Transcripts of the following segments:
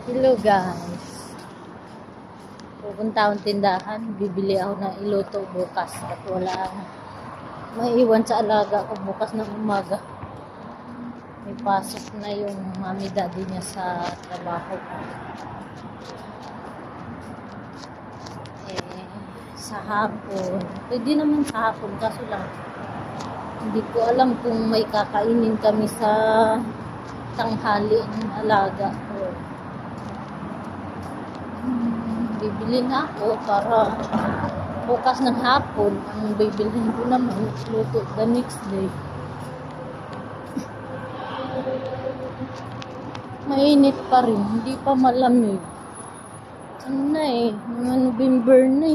Hello guys. Pupunta akong tindahan. Bibili ako ng iluto bukas. At wala akong maiwan sa alaga ko bukas ng umaga. May pasok na yung mami daddy niya sa trabaho. Sa hapon. Pwede naman sa hapon. Kaso lang, hindi ko alam kung may kakainin kami sa tanghali ng alaga ko. Bibili na ako para bukas ng hapon ang bibilhin ko naman luto the next day. Mainit pa rin, hindi pa malamig. Ano na mga November na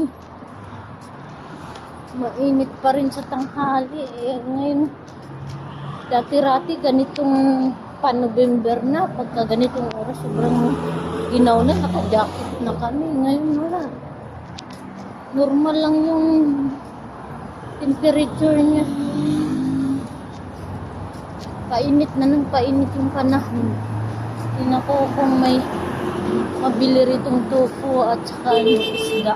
Mainit pa rin sa tanghali ngayon, dati-rati ganitong pa-November na, pagka ganitong oras sobrang ginaw na, naka-jacket na kami. Ngayon wala, normal lang yung temperature niya. Painit na ng painit yung panahon. Tingnan ko kung may mabili ritong tofu at saka yung isda.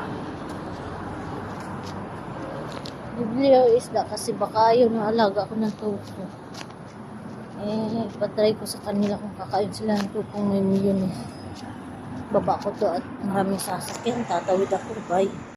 Bibili ako isda kasi baka ayaw na alaga ko ng tofu. Patry ko sa kanila kung kakain sila ng tofu may mayonnaise. Baba ko to at maraming sasakyan. Tatawid ako. Bye.